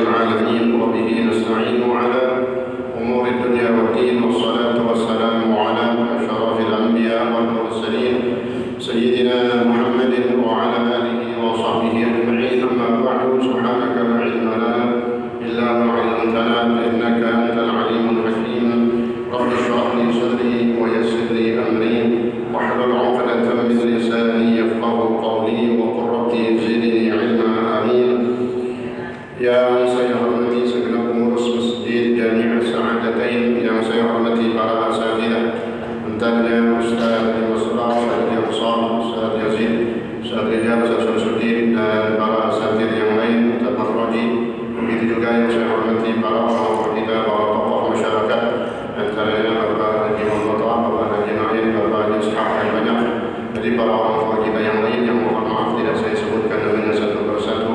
العالمين وبه نستعين على أمور الدنيا والدين والصلاة والسلام على أشرف الأنبياء والمرسلين سيدنا محمد وعلى آله وصحبه أجمعين. أما بعد سبحانك لا علم لنا إلا ما علمتنا إنك أنت العليم الحكيم. رب اشرح لي صدري ويسر لي أمري واحلل عقدة من لساني يفقه قولي وقل رب زدني علما. آمين. Yang saya hormati segenap pengurus Masjid Jami' As-Sa'adatain, yang saya hormati para asatidzah, antaranya Ustaz Musraf, Ustaz Yamsar, Ustaz Yazid, Ustaz Rijal, Ustaz Syamsuddin, dan para asatidz yang lain, Ustaz Marwaji. Begitu juga yang saya hormati para ulama kita, para tokoh masyarakat, antaranya Bapak Haji Muhammad, Bapak Haji Naim, Bapak Haji Ishaq, dan banyak dari para orang tua kita yang lain yang mohon maaf tidak saya sebutkan namanya satu persatu.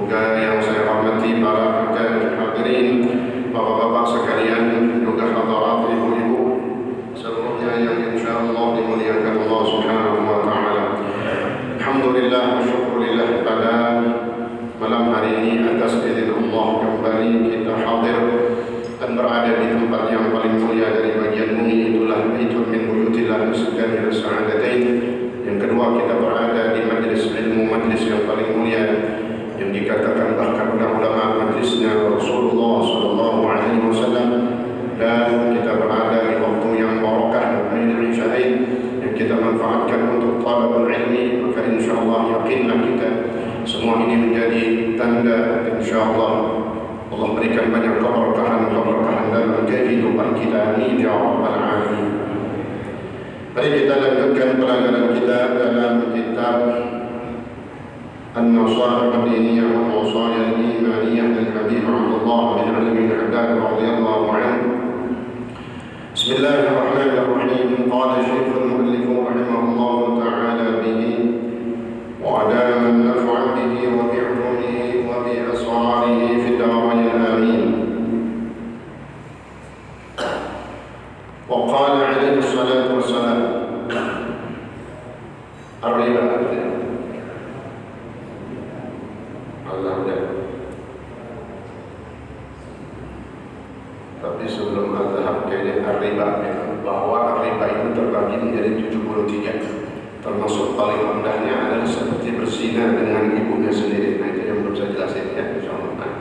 Juga yang saya hormati para hadirin, bapak-bapak sekalian, juga hadirat ibu-ibu seluruhnya yang insyaallah dimuliakan Allah Subhanahu wa taala. Alhamdulillah wa syukurillah, pada malam hari ini atas izin Allah kembali kita hadir dan berada di tempat yang paling mulia dari bagian bumi, itulah Baitul min Buyutillah Jami' As-Sa'adatain. Yang kedua, kita berada di majlis ilmu, majlis yang paling mulia, yang dikatakan bahkan ulama majlisnya Rasulullah sallallahu alaihi wasallam, dan kita berada di waktu yang barakah bainal isya'ain yang kita manfaatkan untuk talabul ilmi. Maka insyaallah yakinlah kita semua ini menjadi tanda insyaallah Allah berikan banyak keberkahan dalam kehidupan kita ini ya rabbal alamin. Mari kita lanjutkan pelajaran kita dalam kitab النصائح الدينية والوصايا الإيمانية للحبيب عبد الله بن علي بن حداد رضي الله عنه. بسم الله الرحمن الرحيم. قال الشيخ المؤلف رحمه الله تعالى به وأدام النفع به وبعلومه وبأسراره في الدارين آمين. وقال عليه الصلاة والسلام الربا tapi sebelum mazhab kayaknya riba, bahwa riba itu terbagi menjadi 73, termasuk paling rendahnya adalah seperti berzina dengan ibunya sendiri. Nah, itu yang belum saya jelasin ya, insyaallah.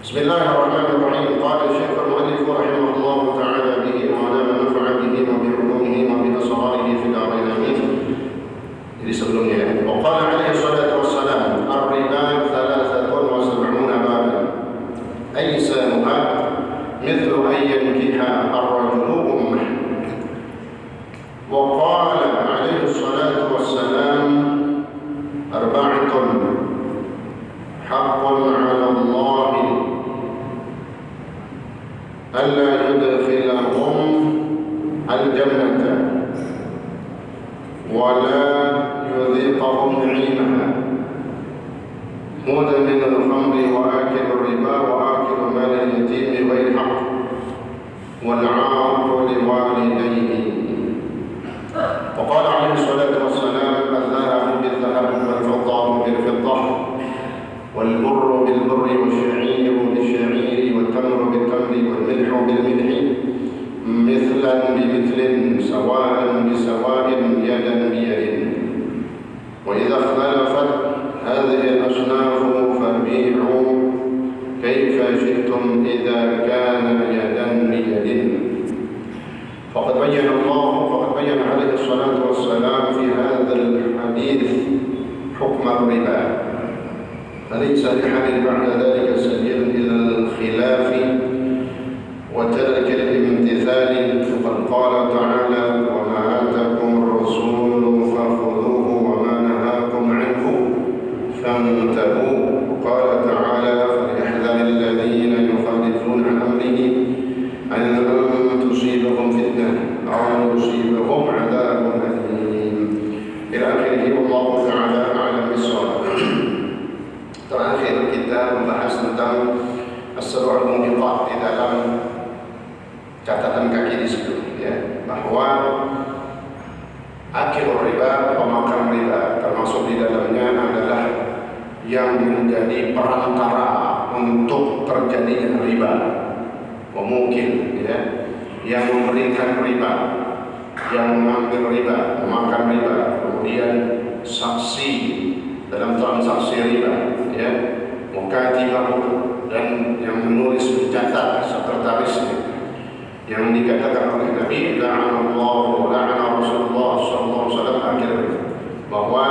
Bismillahirrahmanirrahim. Qala Syekh al-Mu'allif rahimahullah ta'ala bihi wa ala man nafa'a bihi wa bi 'ulumihi wa bi asrarihi fi darain amin. Jadi sebelumnya ya, wa qala alaihi salatu wassalam ar-riba 73 baban aysanuha mithlu an yankiha ar-rajulu ummah. Wa qala alaihi salatu wassalam arba'atun haqqun 'ala Allah alla yudkhilahum al-jannata wa la yudhiqahum 'ilmaha مدمن الخمر وآكل الربا وآكل مال اليتيم بغير حق والعاق لوالديه. وقال عليه الصلاة والسلام الذهب بالذهب والفضة بالفضة والبر بالبر والشعير بالشعير والتمر بالتمر والملح بالملح مثلا بمثل سواء بسواء يدا بيد. وإذا اختلفت هذه الأصناف فبيعوا كيف شئتم إذا كان يدا بيد. فقد بين عليه الصلاة والسلام في هذا الحديث حكم الربا، فليس لأحد بعد ذلك سبيل إلى الخلاف وترك الامتثال. فقد قال تعالى وما آتاكم الرسول فخذوه وما نهاكم عنه فانتهوا. قال تعالى فليحذر الذين يخالفون عن أمره أن تصيبهم فتنة أو يصيبهم عذاب أليم إلى آخره. والله تعالى أعلم بالصواب. Terakhir kita membahas tentang as-sab'ul mubiqat di dalam catatan kaki di situ ya, bahwa akil riba, pemakan riba, termasuk di dalamnya adalah yang menjadi perantara untuk pemukil, ya, yang memberikan riba, yang mengambil riba, memakan riba, kemudian saksi dalam transaksi riba, ya, mukatibah, dan yang menulis mencatat sekretarisnya, yang dikatakan oleh Nabi la'anallahu la'ana Rasulullah sallallahu alaihi wasallam akhirnya, bahwa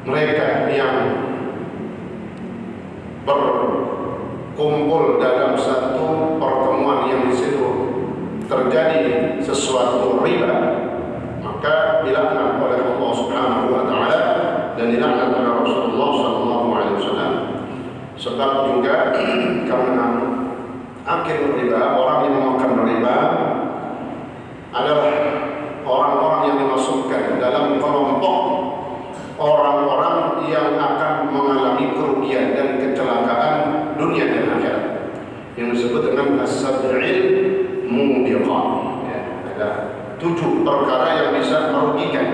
mereka yang berkumpul dalam satu pertemuan yang di situ terjadi sesuatu riba, maka dilaknat oleh Allah Subhanahu wa taala dan dilaknat oleh Rasulullah sallallahu alaihi wasallam. Sebab juga karena akil riba, orang yang memakan riba adalah orang-orang yang dimasukkan dalam kelompok orang-orang yang akan mengalami kerugian dan kecelakaan dunia dan akhirat, yang disebut dengan as-sab'il mubiqat. Ya, ada 7 perkara yang bisa merugikan,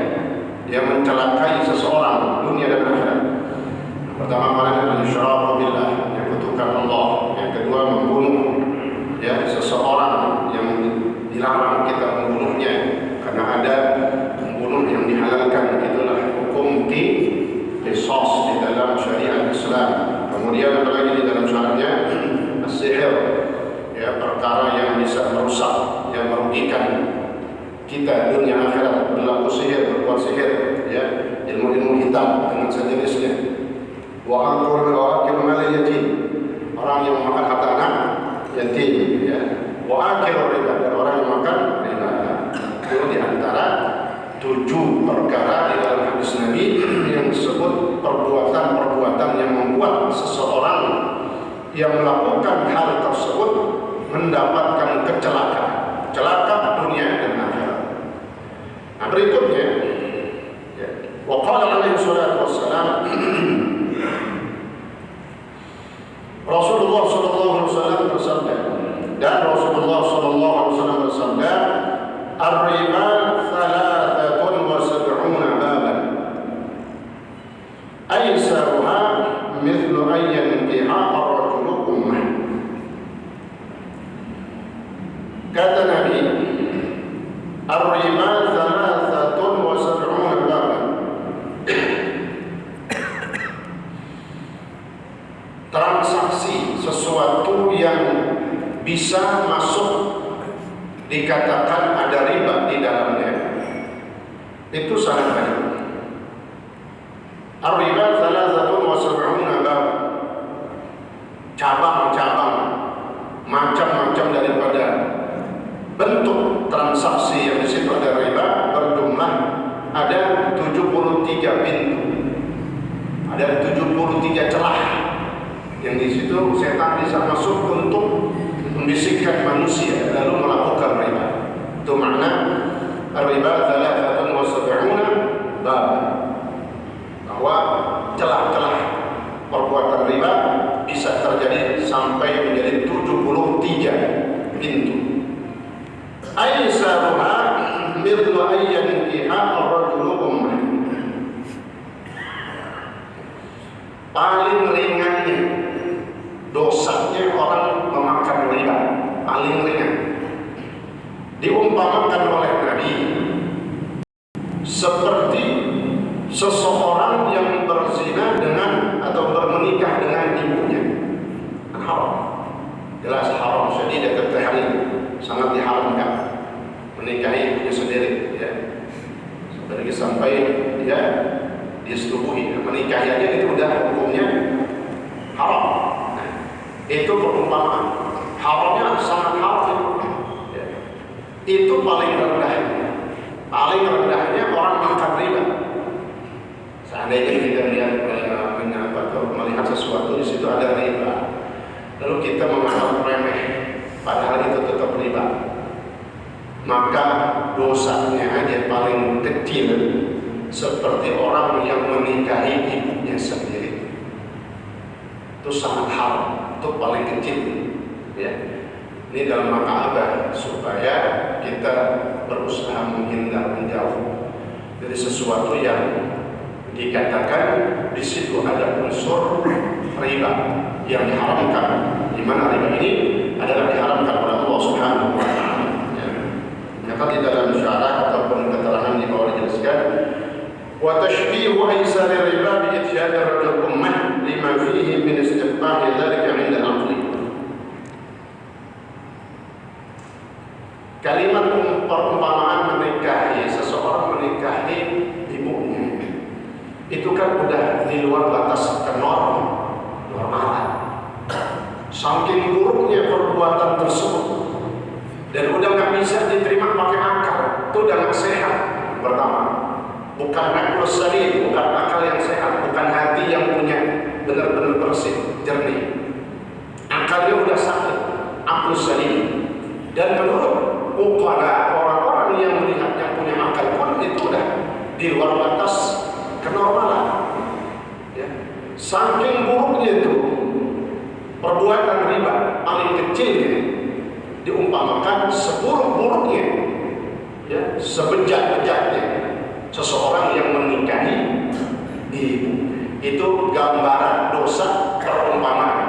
yang mencelakai seseorang dunia dan akhirat. Pertama adalah isyraku billah, yang kutukan Allah. Yang kedua membunuh, ya, seseorang yang dilarang kita membunuhnya, karena ada membunuh yang dihalalkan, itulah hukum qisas di dalam syariat Islam. Kemudian apalagi di dalam syariatnya as-sihir, ya, perkara yang bisa merusak, yang merugikan kita dunia akhirat, berlaku sihir, berbuat sihir, ya, ilmu-ilmu hitam dengan sejenisnya. Wa akil mal yatim, orang yang memakan harta anak yatim, ya. Wa akil riba, dan orang yang makan riba. Itu di antara 7 perkara di dalam hadis Nabi yang disebut perbuatan-perbuatan yang membuat seseorang yang melakukan hal tersebut mendapatkan kecelakaan, celaka dunia dan akhirat. Nah, berikutnya, ya, wa qala alaihi salatu wassalam, Rasulullah sallallahu alaihi wasallam bersabda, dan Rasulullah sallallahu alaihi wasallam bersabda, ar-riba 73 baban, aisaruha mithlu an yankiha ar-rajulu ummah. Kata Nabi, ar-riba 73 baban, transaksi sesuatu yang bisa masuk dikatakan ada riba di dalamnya, itu sangat banyak. Ar-riba 73 bab, cabang-cabang, macam-macam daripada bentuk transaksi yang di situ ada riba, berjumlah ada 73 pintu, ada 73 celah yang di situ setan bisa masuk untuk membisikkan manusia lalu melakukan riba. Itu makna riba 73 bab, bahwa celah-celah perbuatan riba bisa terjadi sampai menjadi 73 pintu. Aisaruha mithlu ayyan kiha ar-rajulu ummah, paling ringannya dosanya orang memakan riba, paling ringan, diumpamakan oleh Nabi seperti seseorang yang berzina dengan atau bermenikah dengan ibunya. Haram, jelas haram, syadidat at-tahrim, sangat diharamkan menikahi ibunya sendiri, ya, sampai dia disetubuhi, menikahinya itu udah hukumnya haram. Nah, itu perumpamaan haramnya sangat haram, ya. Itu paling rendahnya orang makan riba. Seandainya kita melihat sesuatu di situ ada riba, lalu kita menganggap remeh, padahal itu tetap riba, maka dosanya aja paling kecil seperti orang yang menikahi ibunya sendiri. Itu sangat haram, itu paling kecil, ya. Ini dalam rangka apa? Supaya kita berusaha menghindar, menjauh dari sesuatu yang dikatakan di situ ada unsur riba yang diharamkan, di mana riba ini adalah diharamkan oleh Allah Subhanahu wa taala. Ya. Maka di dalam syarah ataupun keterangan di bawah dijelaskan wa tashbihu aisar riba bi ithyad al-ummah lima fihi min istiqbah dzalika 'inda al-aqli. Kalimat perumpamaan menikahi, seseorang menikahi ibunya, itu kan udah di luar batas kenormalan. Saking buruknya perbuatan tersebut dan udah nggak bisa diterima pakai akal, itu udah nggak sehat. Pertama, bukan akal salim, bukan akal yang sehat, bukan hati yang punya benar-benar bersih, jernih. Akalnya udah sakit, akal salim. Dan menurut uqala, orang-orang yang melihat yang punya akal pun itu udah di luar batas kenormalan. Ya. Saking buruknya itu perbuatan riba paling kecilnya diumpamakan seburuk-buruknya, ya, sebejat-bejatnya seseorang yang menikahi ibu. Itu gambaran dosa perumpamaan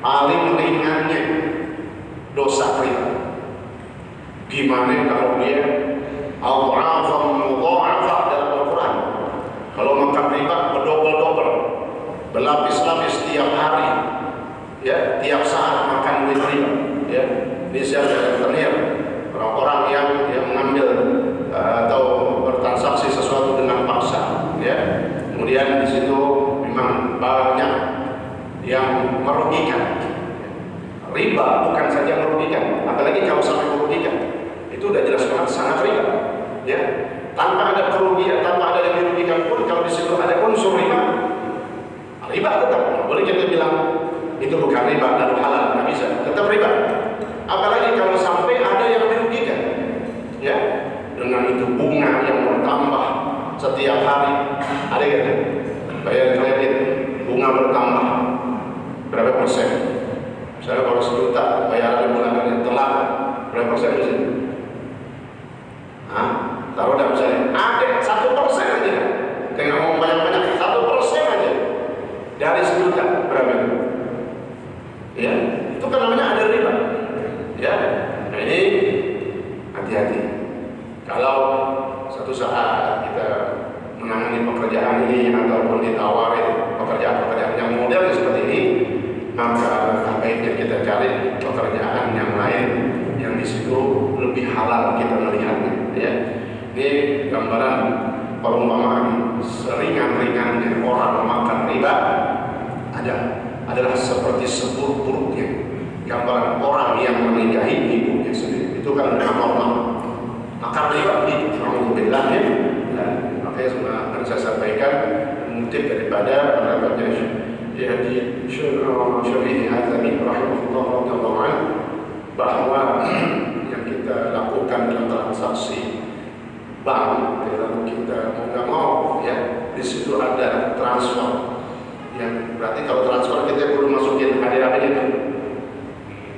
paling ringannya dosa riba. Gimana kalau dia adha'afan mudha'afah dalam Al-Quran? Kalau makan riba berdobel-dobel, berlapis-lapis tiap hari, ya, tiap saat makan duit riba, ya. Ini saya rentenir orang-orang yang mengambil atau bertransaksi sesuatu dengan paksa, ya. Kemudian di situ memang banyak yang merugikan. Riba bukan saja merugikan, apalagi kalau sampai merugikan, itu udah jelas banget sangat riba, ya. Tanpa ada kerugian, tanpa ada yang dirugikan pun, kalau di situ ada unsur riba, riba tetap. Boleh kita bilang itu bukan riba lalu halal, nggak bisa, tetap riba. Apalagi kalau sampai ada yang dirugikan, ya, dengan itu bunga yang bertambah setiap hari, ada gitu, bayar kredit bunga bertambah berapa persen? Misalnya kalau 1 juta bayaran bulanannya telat, berapa persen di sini? Taruh dah misalnya, ada 1% aja, kayak ngomong banyak-banyak, 1% aja dari 1 juta, berapa itu? Ya, itu kan namanya ada riba. Ya, nah ini hati-hati. Kalau satu saat kita menangani pekerjaan ini ataupun ditawarin pekerjaan-pekerjaan yang model seperti ini, maka baiknya kita cari pekerjaan yang lain yang di situ lebih halal kita melihatnya. Ya, ini gambaran perumpamaan seringan-ringannya orang makan riba adalah seperti seburuk-buruknya gambaran orang yang menikahi ibunya sendiri. Itu kan normal. Makan riba begitu. Alhamdulillah, ya. Dan makanya akan saya sampaikan mengutip daripada pendapatnya ya di Syarih Hazami rahimahullah radhiyallahu anhu, bahwa yang kita lakukan dalam transaksi bank, lalu kita mau nggak mau, ya, di situ ada transfer. Yang berarti kalau transfer kita perlu masukin ada gitu,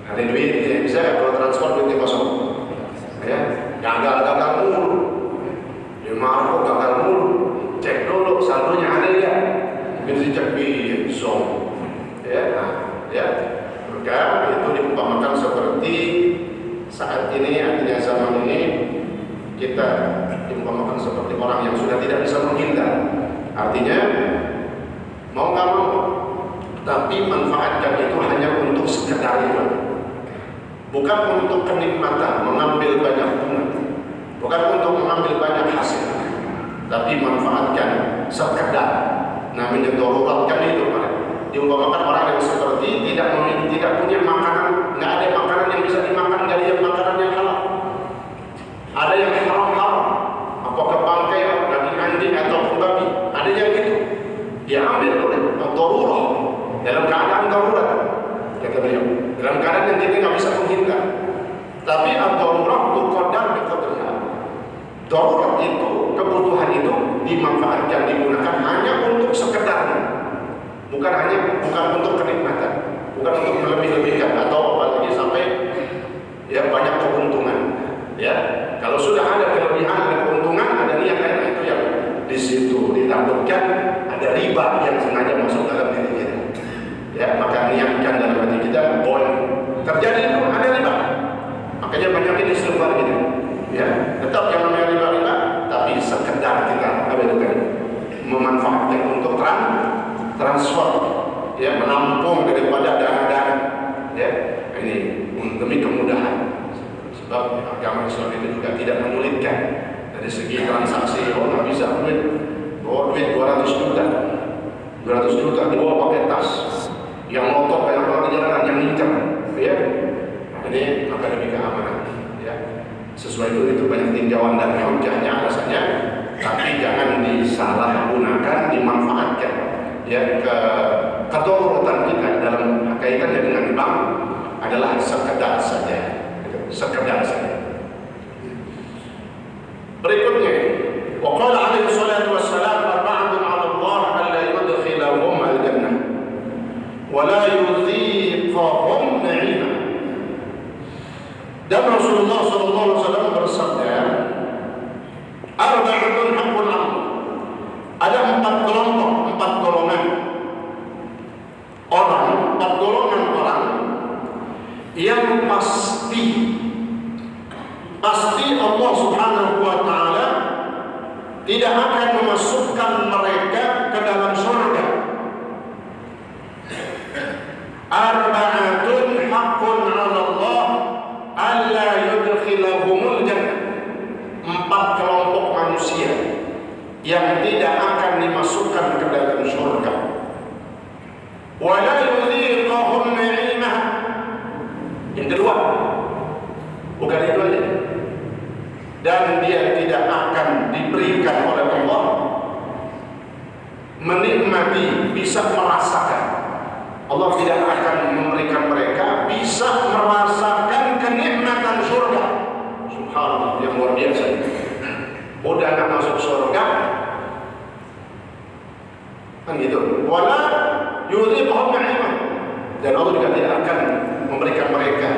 ada duit, ya, bisa ya kalau transfer duitnya kosong, ya, gagal mulu, dia marah kok gagal mulu, cek dulu saldonya ada ya. Bisa dicek song, ya, ya. Maka itu diumpamakan seperti saat ini, artinya zaman ini kita diumpamakan seperti orang yang sudah tidak bisa menghindar. Artinya mau nggak mau, tapi manfaatkan itu hanya untuk sekedar itu, bukan untuk kenikmatan, mengambil banyak bunga, bukan untuk mengambil banyak hasil, tapi manfaatkan sekedar. Namanya daruratkan itu, diumpamakan orang yang seperti tidak punya makanan, nggak ada makanan yang bisa dimakan dari yang makanan yang halal. Ada yang haram-haram, apakah bangkai, daging anjing atau babi, ada yang gitu. Dia ambil oleh darurat, dalam keadaan darurat, kata beliau, dalam keadaan yang kita nggak bisa menghindar. Tapi darurat itu qadar biqadriha. Darurat itu, kebutuhan itu dimanfaatkan, digunakan hanya untuk sekedarnya, bukan untuk kenikmatan, bukan untuk melebih-lebihkan atau apalagi sampai ya banyak keuntungan. Ya, kalau sudah ada kelebihan dan keuntungan, ada niat lain, itu yang di situ ditakutkan ada riba yang sengaja masuk dalam diri kita. Ya, maka niatkan dalam hati kita, boleh istighfar gitu. Ya, tetap yang namanya riba, tapi sekedar kita memanfaatkan untuk transfer, ya, menampung daripada dana-dana, ya, ini demi kemudahan. Sebab agama Islam itu juga tidak menyulitkan dari segi transaksi. Oh, nggak bisa bawa duit 200 juta dibawa pakai tas, yang ngotot banyak orang di jalanan yang ngincar, ya. Ini maka demi keamanan, ya. Sesuai itu banyak tinjauan dan hujahnya alasannya, tapi jangan disalahgunakan, dimanfaatkan, ya. Kedaruratan kita dalam kaitannya dengan bank adalah sekedar saja. Berikutnya, waqala alaihi salatu wassalam arba'atun 'ala Allah alla yudkhilahum al-jannah wa la yudhiqahum na'ima. Dan Rasulullah sallallahu alaihi wasallam bersabda, arba'atun haqqun 'ala Allah. Ada 4 kelompok, 4 golongan orang, 4 golongan orang yang pasti Allah Subhanahu wa ta'ala tidak akan memasukkan mereka ke dalam surga. Arba'atun haqqun 'ala Allah alla yudkhilahumul jannah. 4 kelompok manusia yang tidak akan dimasukkan ke dalam surga. Wa la yudhiqahum na'imah. Yang kedua, bukan itu aja, dan dia tidak akan diberikan oleh Allah menikmati, bisa merasakan. Allah tidak akan memberikan mereka bisa merasakan kenikmatan surga. Subhanallah, yang luar biasa. Udah nak masuk surga kan gitu. Wala yudhiqahum na'imah. Dan Allah juga tidak akan memberikan mereka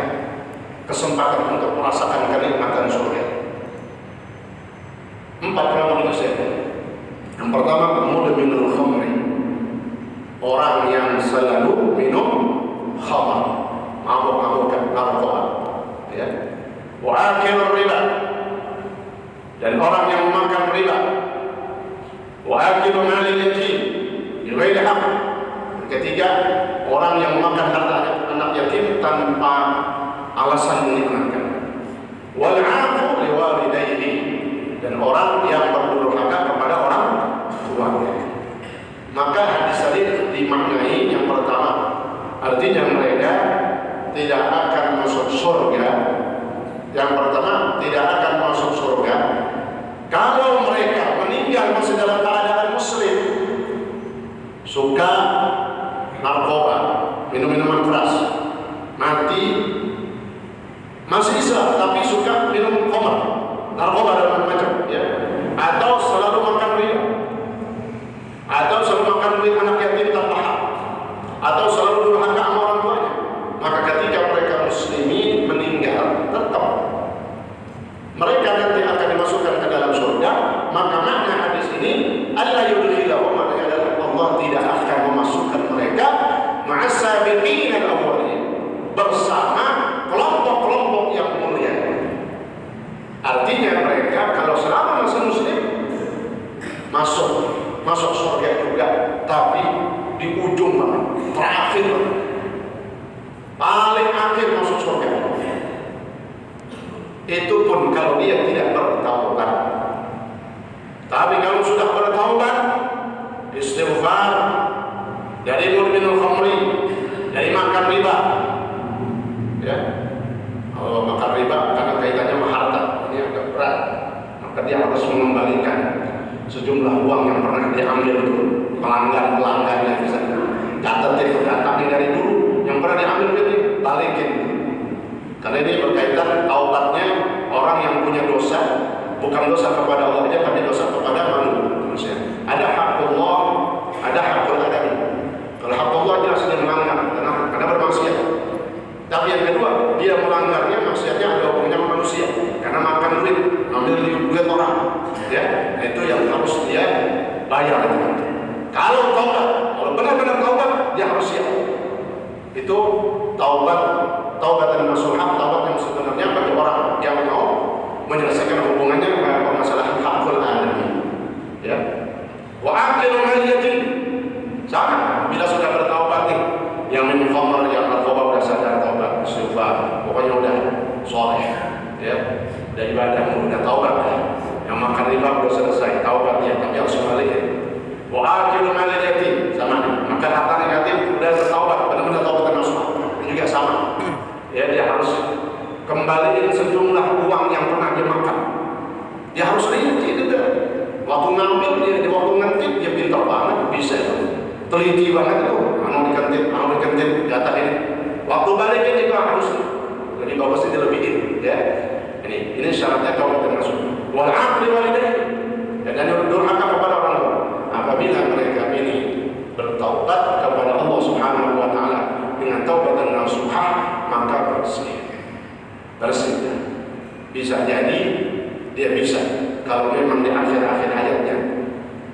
kesempatan untuk merasakan kenikmatan surga. 4 kelompok manusia. Yang pertama, mudminul khamri, orang yang selalu minum khamar, mabuk-mabukan, narkoba, ya. Wa akilur riba, dan orang yang makan riba. Wa akilu malil yatim bi ghairi haqq. Ketiga, orang yang makan harta anak yatim tanpa alasan menikmati. Wal 'aqu liwalidayhi, dan orang yang berdurhaka kepada orang tuanya. Maka hadis tadi dimaknai yang pertama, artinya mereka tidak akan masuk surga. Yang pertama, tidak akan masuk surga kalau mereka meninggal masih dalam keadaan muslim, suka narkoba, minum-minuman keras, mati masih Islam tapi suka minum khamar, narkoba dan macam-macam, ya. Atau selalu makan riba, atau selalu makan duit anak yatim tanpa hak, atau selalu durhaka sama orang tuanya. Maka ketika mereka muslimin meninggal, tetap mereka nanti akan dimasukkan ke dalam surga. Maka makna hadis ini, alla yudkhilahum, adalah Allah tidak akan memasukkan mereka ma'as-sabiqin al-awwalin, bersama kelompok-kelompok yang mulia. Artinya mereka kalau selama masih muslim masuk surga juga, tapi di ujung terakhir, paling akhir masuk surga. Itu pun kalau dia tidak bertaubat. Tapi kalau sudah bertaubat, istighfar dari mudminul khamri, dari makan riba, ya. Kalau makan riba karena kaitannya sama harta, ini agak berat, maka dia harus mengembalikan sejumlah uang yang pernah diambil dulu, pelanggan-pelanggannya, misalnya catat itu datangnya dari dulu yang pernah diambil itu balikin. Karena ini berkaitan taubatnya orang yang punya dosa, bukan dosa kepada Allah saja, tapi dosa kepada manusia. Ada hakullah, ada hakul adami. Kalau hakullah jelas dia melanggar karena bermaksiat. Tapi yang kedua, dia melanggarnya maksiatnya ada hubungannya sama manusia, karena makan duit, ambil duit orang, ya. Itu yang harus dia bayar. Kalau taubat, kalau benar-benar taubat, dia harus siap. Itu taubat, taubatan nasuha, taubat yang sebenarnya bagi orang yang mau menyelesaikan hubungannya dengan permasalahan hakul alamin. Ya. Wa aqilu mal yatim. Sama bila sudah bertaubat nih, yang minum khamr, yang narkoba udah sadar taubat, istighfar, pokoknya udah soleh, ya, udah ibadah, udah taubat. Yang makan riba udah selesai, taubat dia, tapi harus kembali. Wa aqilu mal yatim, sama makan harta yatim udah bertaubat, benar-benar taubat nasuha. Ini juga sama. Ya, dia harus kembaliin sejumlah uang yang pernah dia makan. Dia harus rinci juga. Waktu ngambil dia, di waktu ngintip dia pintar banget, bisa itu. Teliti banget itu, anu dikentip, data ini. Waktu baliknya juga harus lebih bagus, dilebihin, ya. Ini syaratnya kalau termasuk. Wal aqli walidain. Dan durhaka kepada orang tua. Apabila mereka ini bertaubat kepada Allah Subhanahu wa taala dengan taubatan nasuha, maka bersih. Bisa jadi dia bisa kalau memang di akhir-akhir hayatnya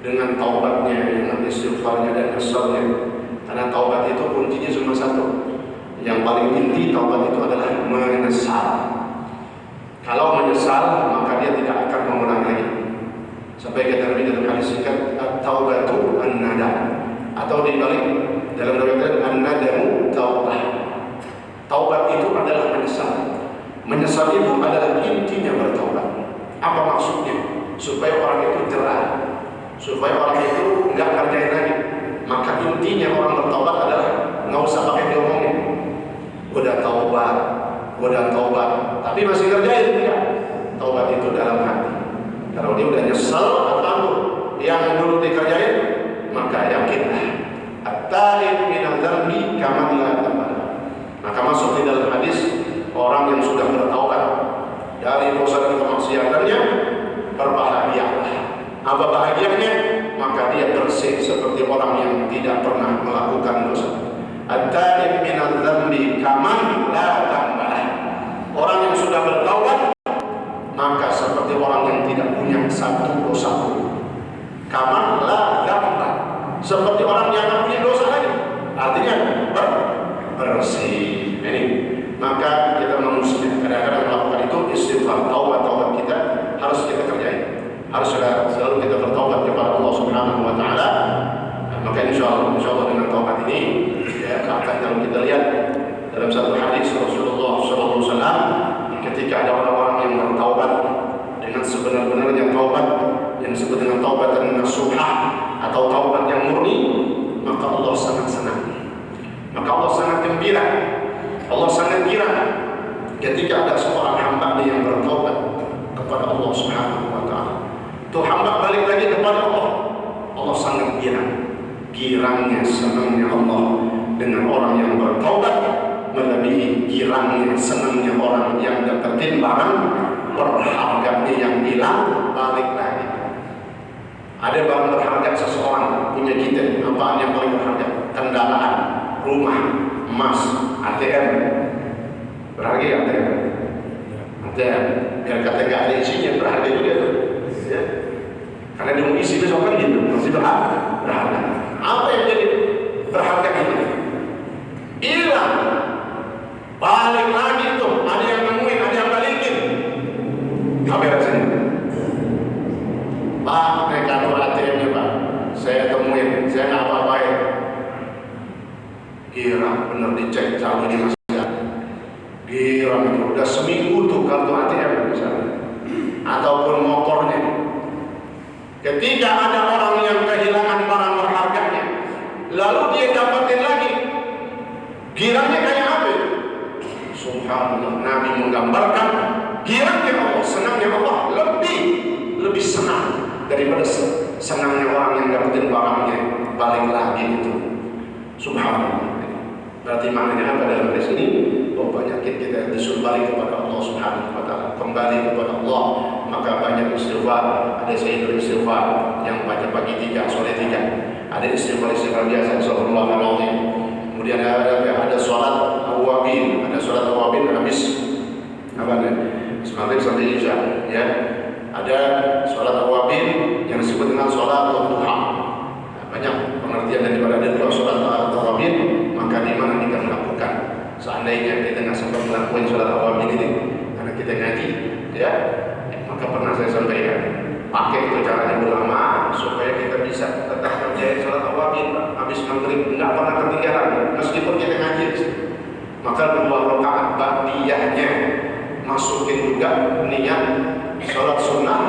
dengan taubatnya, dengan istighfarnya dan nyesalnya. Karena taubat itu kuncinya cuma satu. Yang paling inti taubat itu adalah menyesal. Kalau menyesal, maka dia tidak akan mengulangi lagi. Sampai kata Nabi dalam hadis singkat, at-taubatu an-nadam, atau dibalik dalam riwayat an-nadamu taubah. Taubat itu adalah menyesal. Menyesal itu adalah intinya bertaubat. Apa maksudnya? Supaya orang itu jerah, supaya orang itu nggak ngerjain lagi. Maka intinya orang bertaubat adalah nggak usah pakai diomongin. Udah taubat, tapi masih ngerjain tidak. Taubat itu dalam hati. Kalau dia udah nyesel atau yang dulu dikerjain, maka yakinlah at-taib minadz dzambi kaman la dzamba. Maka masuk di dalam hadis, orang yang sudah bertaubat dari dosa dan kemaksiatannya berbahagialah. Apa bahagianya? Maka dia bersih seperti orang yang tidak pernah melakukan dosa. At-taib minadz dzambi kaman la dzamba. Orang yang sudah bertaubat maka seperti orang yang tidak punya satu dosa pun. Kaman la dzamba, seperti orang yang tidak punya dosa lagi. Artinya bersih. Ini maka kita manusia kadang-kadang melakukan itu istighfar, taubat kita harus kita kerjain. Harus selalu kita bertaubat kepada Allah Subhanahu wa taala. Maka insyaallah dengan taubat ini ya akan kalau kita lihat dalam satu hadis Rasulullah sallallahu alaihi wasallam, ketika ada orang-orang yang bertaubat dengan sebenar-benarnya taubat yang disebut dengan taubat nasuha atau taubat yang murni, maka Allah sangat senang. Maka Allah sangat gembira. Allah sangat girang ketika ada seorang hamba yang bertaubat kepada Allah Subhanahu wa taala. Itu hamba balik lagi kepada Allah. Allah sangat girang. Girangnya, senangnya Allah dengan orang yang bertaubat melebihi girangnya, senangnya orang yang dapetin barang berharganya yang hilang balik lagi. Ada barang berharga seseorang punya kita, apaan yang paling berharga? Kendaraan, rumah, emas, ATM. Berharga ya ATM? ATM, biar kata gak ada isinya, berharga juga tuh ya. Karena dia mau isi besok kan gitu, masih berharga. Apa yang jadi berharga itu? Hilang, balik lagi tuh, ada yang nemuin, ada yang balikin. Apa rasanya? Pak, naik kartu ATM-nya Pak, saya temuin, saya nggak apa-apain. Kira bener dicek sama di masjid. Kira udah seminggu tuh kartu ATM misalnya, ataupun motornya. Ketika ada orang yang kehilangan barang berharganya, lalu dia dapetin lagi, girangnya kayak apa itu? Subhanallah, Nabi menggambarkan girangnya Allah, senangnya Allah lebih senang daripada senangnya orang yang dapetin barangnya balik lagi itu. Subhanallah. Berarti maknanya apa dalam hadis ini? Oh, penyakit kita disuruh balik kepada Allah Subhanahu wa taala, kembali kepada Allah. Maka banyak istighfar. Ada sayyidul istighfar yang baca pagi 3, sore 3. Ada istighfar biasa, Astagfirullahaladzim. Kemudian ada sholat awabin, habis apa nih? Maghrib sampai isya, ya. Ada sholat awabin yang disebut dengan sholat duha. Banyak pengertian daripada dua sholat awabin, maka di mana kita melakukan seandainya kita nggak sempat melakukan sholat awal ini karena kita ngaji, ya, maka pernah saya sampaikan, pakai itu caranya ulama supaya kita bisa tetap kerjain sholat awal habis maghrib, nggak pernah ketinggalan meskipun kita ngaji. Maka 2 rakaat ba'diyahnya masukin juga niat sholat sunnah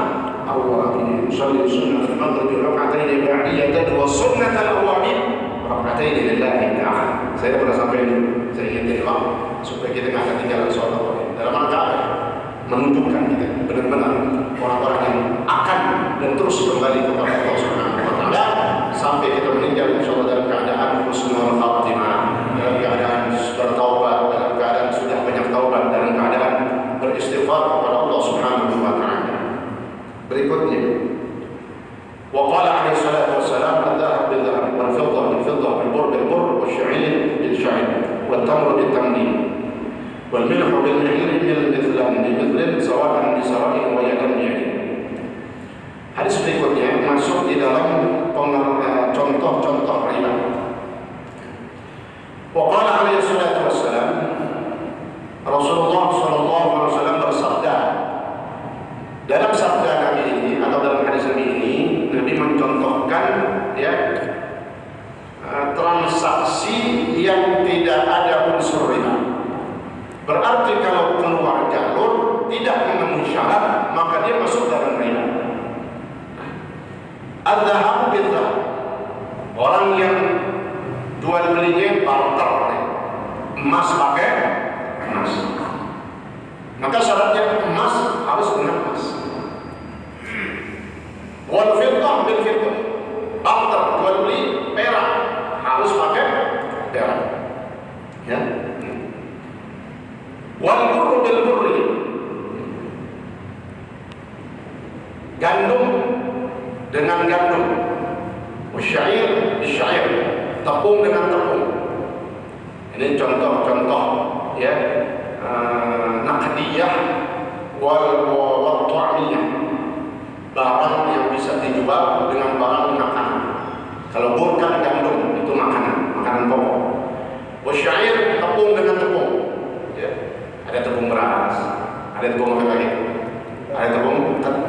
awal, sholat sunnah maghrib rakaatain ba'diyatan wa sunnatal awwabin rakaatain lillahi ta'ala. Saya pernah sampaikan, saya ingetin supaya kita nggak ketinggalan sholat awal. Dalam rangka menunjukkan kita benar-benar orang-orang yang akan dan terus kembali kepada Allah Subhanahu wa taala sampai kita meninggal insyaallah dalam keadaan husnul khatimah, dalam keadaan bertaubat, dalam keadaan sudah banyak taubat, dalam keadaan beristighfar kepada Allah Subhanahu wa taala. Berikutnya, wa qala alaihi salatu wassalam al-dhahab bil-dhahab wal-fiddah bil-fiddah wal-burr bil-burr wash-sha'ir bil-sha'ir wat-tamr bil-tamr wal-milh bil-milh bil-mithlan bi-mithlin sawa'an bi-sawa'in wa yadan bi-yadin. Hadis berikutnya masuk di dalam contoh-contoh riba. Wa qala alaihi salatu wassalam, Rasulullah sallallahu alaihi wasallam bersabda, dalam sabda Nabi ini atau dalam hadis Nabi ini, Nabi mencontohkan ya transaksi yang tidak ada unsur riba. Berarti kalau keluar jalur tidak memenuhi syarat, maka dia masuk dalam riba. Al-dhahab bil-dhahab, orang yang jual belinya barter, emas pakai emas, maka syaratnya emas harus dengan emas. Wal-fiddah bil-fiddah, barter jual beli perak harus pakai perak, ya. Wal-burr bil-burr, gandum dengan gandum, wasyair bisyair, tepung dengan tepung. Ini contoh-contoh ya naqdiyah wal ta'miyah, barang yang bisa dijual dengan barang makanan. Kalau bur kan gandum, itu makanan pokok. Wasyair, tepung dengan tepung, ya. Ada tepung beras, ada tepung apa lagi? Ada tepung ketan,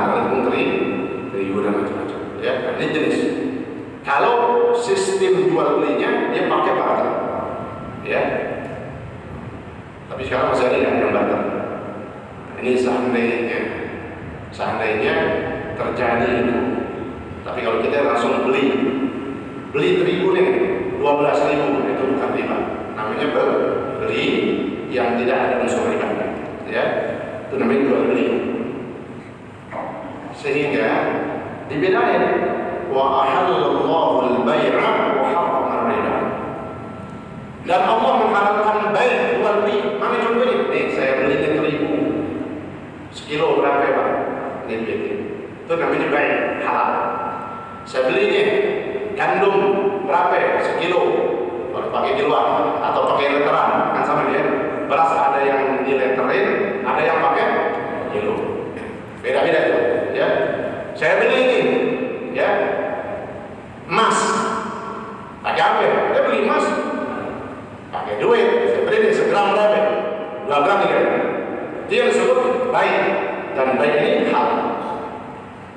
ada tepung terigu dan macam-macam. Ya, ini jenis. Kalau sistem jual belinya dia pakai barter, ya. Tapi sekarang masih ada yang barter. Ini seandainya terjadi itu. Tapi kalau kita langsung beli terigu nih 12.000, itu bukan riba. Namanya beli yang tidak ada unsur riba, ya. Itu namanya jual beli. Sehingga dibedain, wa ahallallahu al-bai'a wa harrama ar-riba. Dan Allah mengharamkan bai', jual beli. Mana contohnya? Nih, saya beli terigu sekilo berapa ya Pak? Ini itu namanya bai', halal. Saya beli nih gandum berapa ya? Sekilo. Kalau pakai kiloan atau pakai literan kan sama dia. Beras ada yang dileterin, ada yang pakai kilo. Beda-beda itu, ya. Saya beli ini, ya, emas. Pakai apa? Saya beli emas. Pakai duit. Saya beli ini segram berapa? 2 gram ya. Dia disebut baik, dan baik ini halal.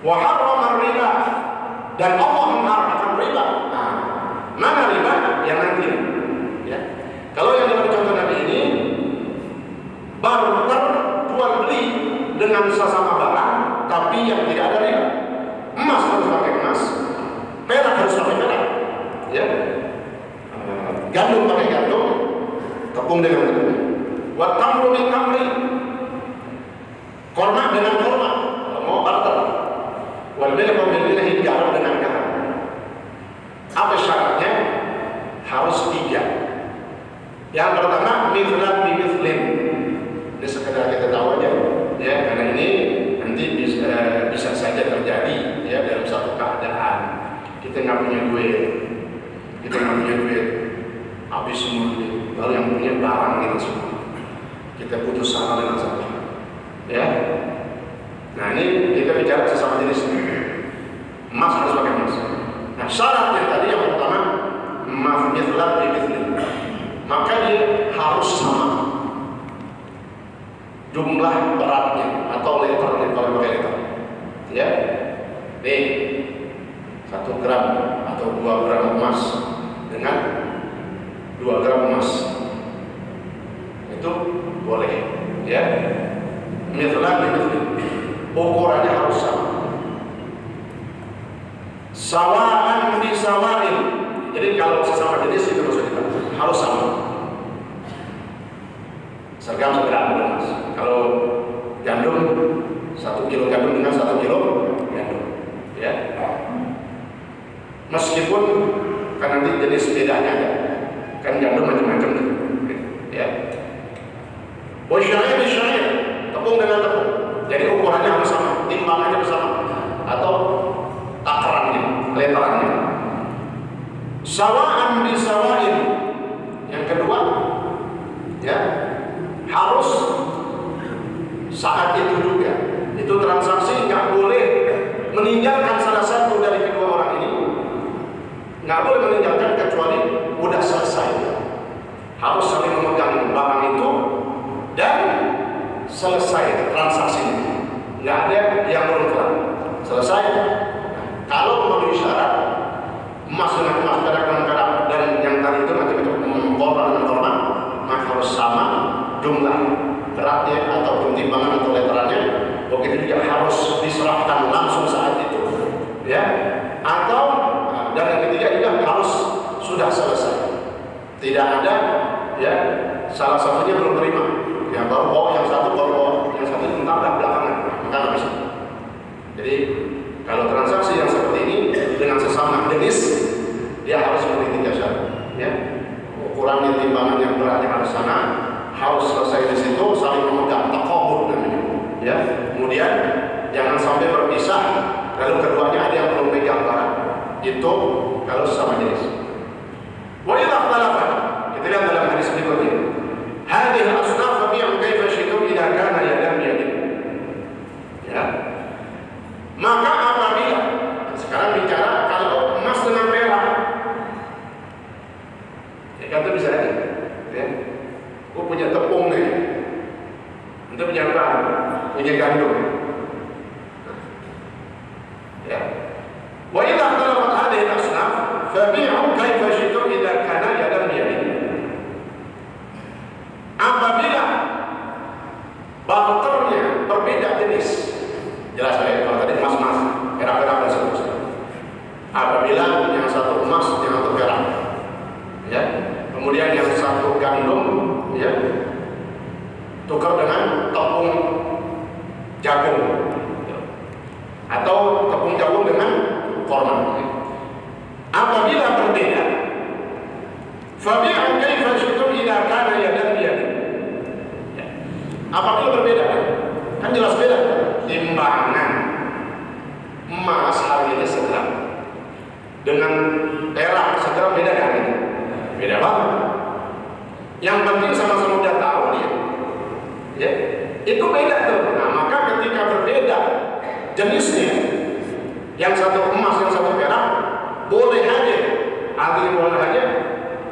Wa harrama riba, dan Allah mengharamkan riba. Nah, mana riba? Yang nanti, ya. Kalau yang dalam contoh Nabi ini barter jual beli dengan sesama barang, tapi yang tidak ada riba. Emas harus pakai emas, perak harus pakai perak, ya. Gandum pakai gandum, tepung dengan tepung. Wa tamru bil tamri, korma dengan korma, mau barter. Wal milh bil milh, garam dengan garam. Apa syaratnya? Harus 3. Yang pertama, mithlan bi mithlin. Ini sekedar kita tahu aja, ya, karena ini nanti bisa saja terjadi, ya, dalam satu keadaan kita nggak punya duit, habis semua duit, lalu yang punya barang kita semua, kita putus sama dengan satu, ya. Nah, ini kita bicara sesama jenis. Emas harus pakai emas. Nah, syaratnya tadi yang pertama, emas mithlan bi mithlin, maka dia harus sama jumlah beratnya atau liternya kalau pakai liter. Ya, nih 1 gram atau 2 gram emas dengan 2 gram emas itu boleh. Ya, mithlan, ukurannya harus sama. Sawaan bi sawain. Jadi kalau sesama jenis itu maksudnya harus sama. Seragam emas. Kalau gandum 1 kilo gandum dengan 1 kilo gandum. Ya. Meskipun kan nanti jenis bedanya ada. Kan gandum macam-macam. Ya. Wasyair bi syair. Tepung dengan tepung. Jadi ukurannya harus sama, timbangannya bersama atau takarannya, letarannya. Sawaan bi sawain. Yang kedua, ya, harus saat itu juga. Itu transaksi nggak boleh meninggalkan salah satu dari kedua orang ini. Nggak boleh meninggalkan kecuali udah selesai. Harus saling memegang barang itu dan selesai transaksinya. Nggak ada yang belum kelar. Selesai. Kalau memenuhi syarat emas dengan emas, perak dengan perak, dan yang tadi itu nanti itu korban dengan korban, maka harus sama jumlah beratnya ataupun timbangan atau literannya. Begitu juga harus diserahkan langsung saat itu, ya. Atau dan yang ketiga juga harus sudah selesai. Tidak ada, ya, salah satunya belum terima, yang baru bawa yang satu baru bawa yang satu entah belakangan, maka nggak bisa. Jadi kalau transaksi yang seperti ini dengan sesama jenis, dia harus memiliki 3 syarat. Ya, ukurannya, timbangan yang beratnya harus sama, harus selesai di situ, saling memegang, taqabud namanya. Ya, kemudian jangan sampai berpisah. Lalu keduanya ada yang belum pegang barang. Itu kalau sesama jenis. Wa idza ikhtalafa, kita lihat dalam hadis berikutnya. Hadhihi al-asnaf bi'u kaifa syi'tum idza kana yadan biyadin. Ya. Maka apabila sekarang bicara kalau emas dengan perak, ya kan itu bisa aja. Ya. Aku punya tepung nih, itu punya apa? Punya gandum. Ya. Wa idza ikhtalafa hadhihi al-asnaf fabi'u kaifa syi'tum idza kana yadan biyadin. Apabila barternya berbeda jenis, jelas saya kalau tadi emas-emas, perak-perak dan seterusnya. Apabila yang satu emas, yang satu perak, ya, kemudian yang satu gandum, ya, tukar dengan tepung jagung, ya, atau tepung jagung dengan korma. Apabila berbeda, fabi'u kaifa syi'tum idza kana yadan biyadin. Apabila berbeda, kan jelas beda. Timbangan emas harganya segram dengan perak segram beda kan? Beda banget. Yang penting sama-sama udah tahu dia, ya, itu beda tuh. Nah, maka ketika berbeda jenisnya, yang satu emas, yang satu perak, boleh aja, artinya boleh aja.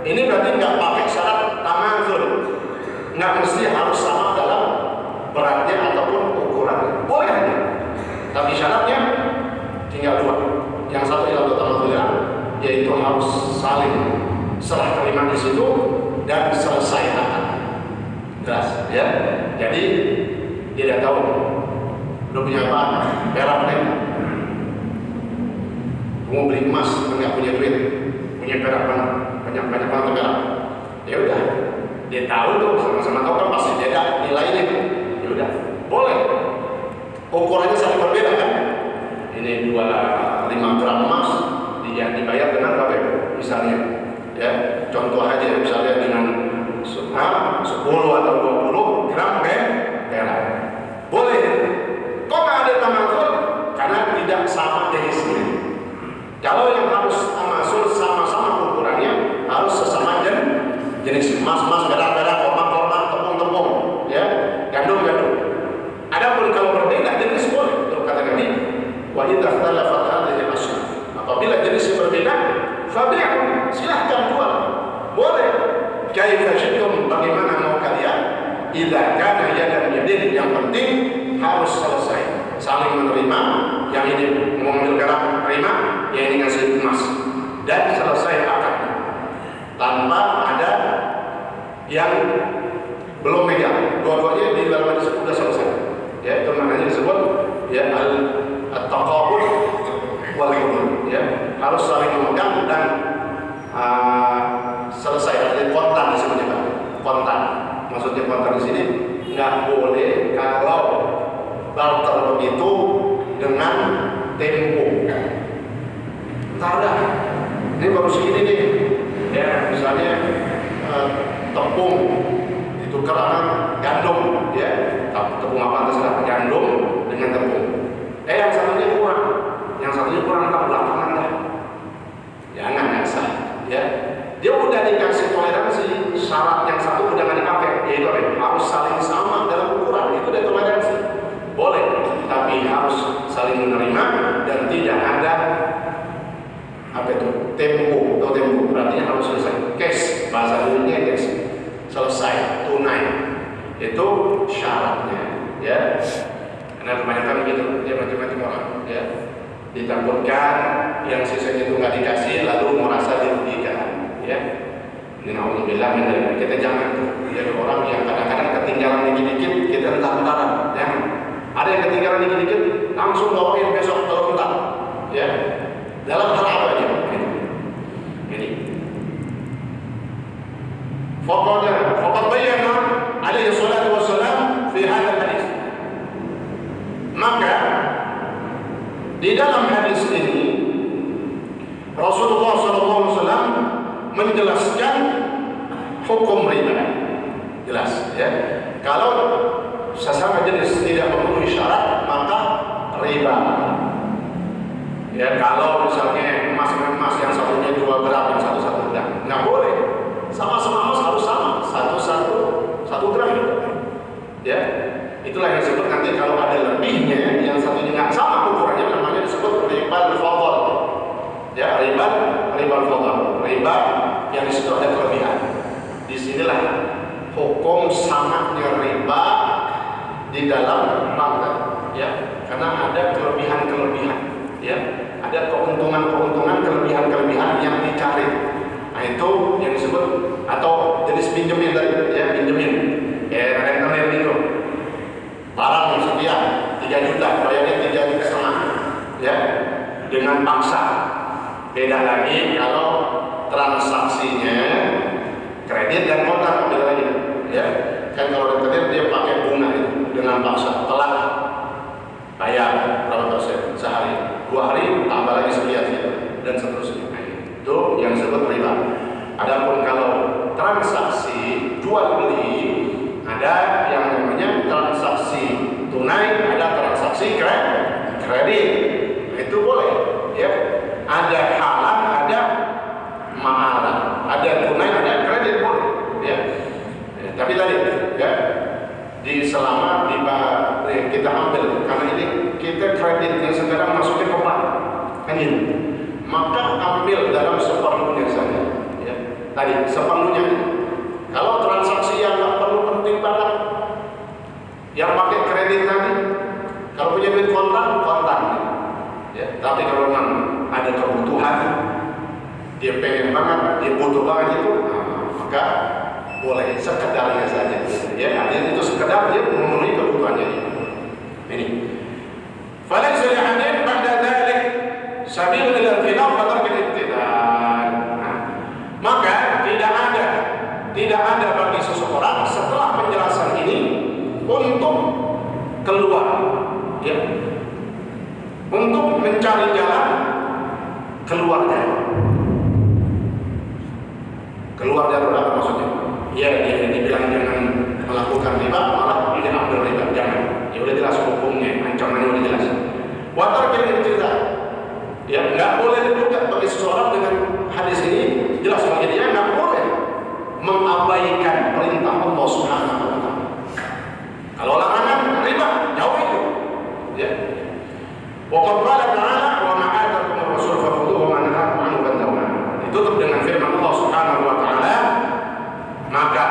Ini berarti nggak pakai syarat tamazul, nggak mesti harus sama dalam beratnya ataupun ukurannya, boleh aja. Tapi syaratnya tinggal 2. Yang satu ialah tamazul, yaitu harus saling serah terima di situ dan selesai akad. Jelas, ya. Jadi dia tahu udah punya apa, perak nih. Mau beli emas, nggak punya duit, punya perak mana? Banyak banget perak. Ya udah, dia tahu tuh, sama-sama tahu kan pasti beda nilainya. Ya udah, boleh. Ukurannya saling berbeda kan? Ini 5 gram emas, dia dibayar dengan berapa? Misalnya, ya, contoh aja, misalnya dengan 10 atau 20 gram perak. Boleh. Kok nggak ada tamazul? Karena tidak sama jenisnya. Kalau yang harus tamazul sama-sama ukurannya, harus sesama jenis emas, perak, korma, tepung, ya, gandum. Adapun kalau berbeda jenis boleh. Itu kata Nabi, wa idza ikhtalafa hadhihi al-asnaf. Apabila jenisnya berbeda, fabi'u, silahkan jual. Boleh. Kaifa syi'tum, bagaimana mau kalian, idza kana yadan yadin, yang penting harus selesai saling menerima, yang ini mengambil perak terima, yang ini ngasih emas, dan selesai akadnya tanpa ada yang belum megang, dua-duanya di dalam hadis sudah selesai. Ya, itu makanya disebut ya al-taqabul wal qubul, ya, harus saling memegang dan selesai. Artinya kontan disebutnya Pak. Kontan. Maksudnya kontan di sini nggak boleh kalau barter begitu dengan tempo. Ntar dah, ini baru segini nih. Ya, misalnya tepung ditukar sama gandum, ya, tepung apa terserah, gandum dengan tepung. Yang satunya kurang tak belakangan dah. Jangan nggak ya. Dia udah dikasih toleransi, syarat yang satu udah nggak dipakai, yaitu harus saling sama dalam ukuran, itu udah toleransi. Boleh, tapi harus saling menerima dan tidak ada tempo atau tempo, berarti harus selesai. Cash, bahasa dulunya cash, selesai, tunai, itu syaratnya, ya. Karena kebanyakan begitu, dia macam-macam orang, ya. Ditakutkan yang sisanya itu nggak dikasih, lalu merasa dirugikan, ya. Ini naudzubillah min dzalik. Kita jangan jadi orang yang kadang-kadang ketinggalan dikit-dikit, kita entar-entaran, jangan. Ada yang ketinggalan dikit-dikit, langsung bawain besok kalau entar, ya. Dalam hal apa aja? Ini. Faqad bayyana alaihi salatu wassalam fi hadzal hadis. Maka di dalam hadis ini Rasulullah SAW menjelaskan hukum riba. Jelas, ya. Kalau sesama jenis tidak memenuhi syarat, maka riba. Ya, kalau misalnya emas yang satunya 2 gram, yang satu gram, nggak boleh. Sama-sama emas harus sama, satu gram. Ya, itulah yang disebut nanti kalau ada lebihnya, yang satunya nggak sama ukurannya, namanya disebut riba fadl. Ya, riba fadl, riba yang disitu ada kelebihan. Disinilah hukum samanya riba di dalam bank, ya, karena ada kelebihan. Ya, ada keuntungan, kelebihan yang dicari. Nah, itu yang disebut, atau jenis pinjemin tadi, ya, pinjemin. Ya, rentenir itu. Barang sekian, 3 juta, bayarnya 3,5 juta. Ya, dengan paksa. Beda lagi kalau transaksinya kredit dan kontan, beda lagi. Ya, kan kalau rentenir dia pakai bunga itu dengan paksa, telat bayar berapa persen sehari. 2 hari tambah lagi sekian, dan seterusnya. Itu yang disebut riba. Adapun kalau transaksi jual beli, ada yang namanya transaksi tunai, ada transaksi kredit. Itu boleh, ya. Ada halal, ada mahal, ada tunai, ada kredit, boleh, ya. Tapi tadi, ya, selama kita ambil, karena ini kita kredit yang sekarang masuknya ke bank, kan ini, maka ambil dalam seperlunya saja, ya. Tadi seperlunya. Kalau transaksi yang nggak perlu penting banget, yang pakai kredit tadi, kalau punya duit kontan, ya. Tapi kalau memang ada kebutuhan, dia pengen banget, dia butuh banget itu, maka boleh sekedarnya saja, ya. Artinya itu sekedar dia memenuhi kebutuhannya. Ini. Falaysa li ahadin ba'da dzalik sabilun ila al-khilaf wa tark al-ibtidal. Maka tidak ada bagi seseorang setelah penjelasan ini untuk keluar, ya, untuk mencari jalan keluarnya. Keluar jalur apa maksudnya? Ya, dia dibilang jangan melakukan riba, malah dia ambil riba, jangan. Ya udah jelas hukumnya, ancamannya udah jelas. Watar kira cerita, ya nggak boleh juga bagi seseorang dengan hadis ini jelas bagi dia nggak boleh mengabaikan perintah Allah Subhanahu Wa Taala. Kalau larangan riba, jauh itu, ya. Wa qad qala ta'ala wa ma atakum ar-rasul fakhudhuhu wa ma nahakum anhu fantahu. Ditutup dengan firman Allah Subhanahu Wa Taala, maka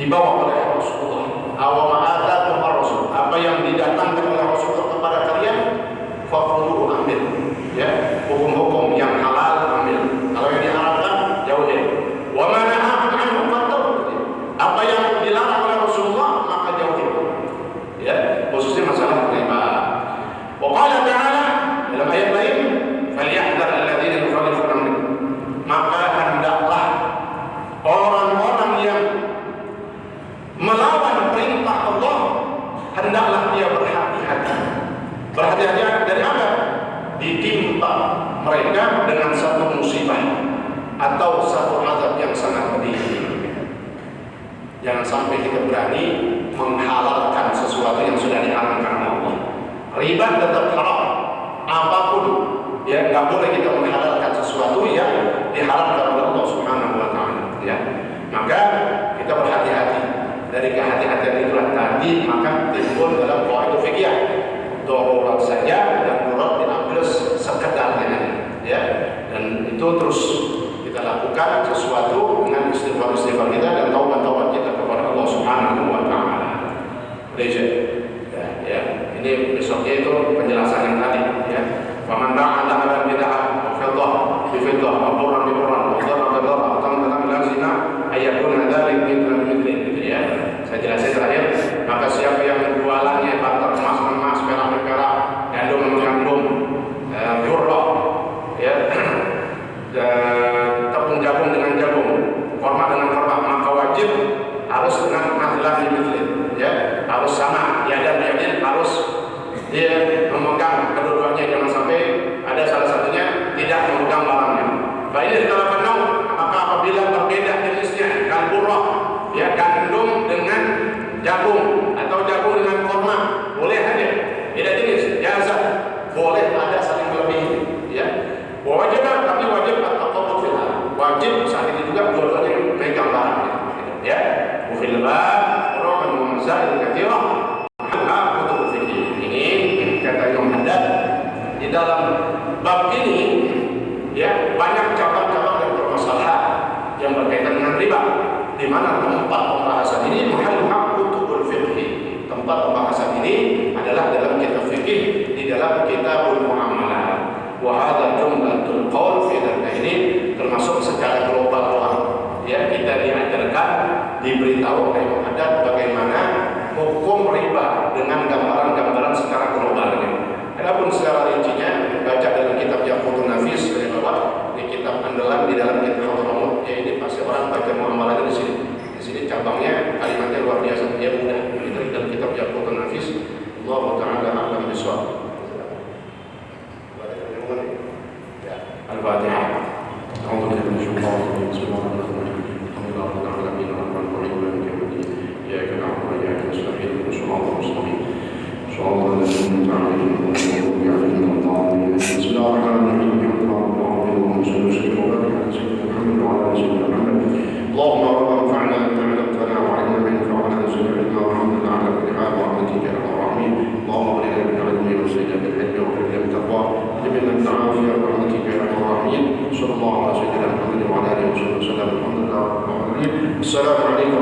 dibawa oleh Rasulullah. Awa ma'atakum ar-rasul, apa yang didatangkan oleh Rasulullah kepada kalian, fakhudhuhu, ambil. Ya, hukum-hukum yang halal ambil. Kalau yang diharamkan jauhin. Wa ma nahakum anhu fantahu. Apa yang dilarang oleh Rasulullah maka jauhin. Ya, khususnya masalah riba. Wa qala ta'ala dalam ayat lain, falyahdhar alladziina yukhalifuna amrih. Maka hendaklah orang-orang yang melawan perintah Allah, hendaklah dia berhati-hati. Berhati-hati dari apa? Ditimpa mereka dengan satu musibah atau satu azab yang sangat pedih. Jangan sampai kita berani menghalalkan sesuatu yang sudah diharamkan Allah. Riba tetap haram, apapun ya, nggak boleh kita menghalalkan sesuatu yang diharamkan oleh Allah Subhanahu wa Ta'ala. Ya, maka kita berhati-hati. Dari kehati-hatian itulah tadi maka timbul dalam qawaid fikih, darurat saja dan darurat diambil sekedarnya, ya. Dan itu terus kita lakukan sesuatu dengan istighfar kita dan taubat kita kepada Allah Subhanahu wa Ta'ala. Ya, ini besoknya itu penjelasan yang tadi, ya. Faman ta'ala ala bid'ah wa fiddah bi fiddah wa qurran bi qurran wa dharra bi dharra tamam lazina ayakuna dzalik mithlan mithlin. Ya, saya jelasin terakhir. Maka siapa yang jualannya barter emas, perak, gandum, jurrah, ya, tepung jagung dengan jagung, korma dengan korma, maka wajib harus dengan mahlah mithlin, ya, harus sama, ya, dan harus dia memegang kedua-duanya, jangan sampai ada salah satunya tidak memegang barangnya. Baik, kalau penuh, maka apabila berbeda jenisnya, kalburah, ya, gandum dengan jagung atau jagung dengan korma, boleh aja. Beda jenis, jazah, boleh ada saling melebihi, ya. Wajib, tapi wajib at-taqabbud fil hal. Wajib saat itu juga dua-duanya megang barangnya, ya. Fil bab roman wa masail katsirah. Di dalam bab ini, ya, banyak cabang-cabang dan permasalahan yang berkaitan dengan riba, di mana tempat pembahasan ini mahal kutubul fiqh. Tempat pembahasan ini adalah dalam kitab fikih, di dalam kitabul muamalah. Wa hadza jumlatul qaul fi dzalika, ini termasuk secara global, ya, kita diajarkan, diberitahu oleh muhaddats bagaimana hukum riba dengan gambaran-gambaran secara global. Adapun secara rincinya baca dalam kitab Yaqutun Nafis dari bawah, di kitab andalan di dalam kitab Hadramaut, ya, ini pasti orang baca muamalahnya di sini. Di sini cabangnya kalimatnya luar biasa, ya, mudah. Ini dalam kitab Yaqutun Nafis. Allah Ta'ala a'lam bishawab. Al-Fatihah. A'udzu billahi minasyaitonir rajim. Bismillahirrahmanirrahim. Alhamdulillahirabbil alamin arrahmanir rahim maliki yaumiddin. Iyyaka na'budu wa iyyaka nasta'in. Shiratal mustaqim. Shiratal ladzina an'amta 'alaihim. اللهم رب انفعنا بما علمتنا وعلمنا ما ينفعنا وزدنا علما وارحمنا على كل حال برحمتك يا ارحم الراحمين. اللهم اغننا بالعلم وزدنا بالعلم وكرمنا بالتقوى وجبلنا بالعافيه برحمتك يا ارحم الراحمين. صلى الله على سيدنا محمد وعلى اله وصحبه وسلم. الحمد لله رب العالمين. السلام عليكم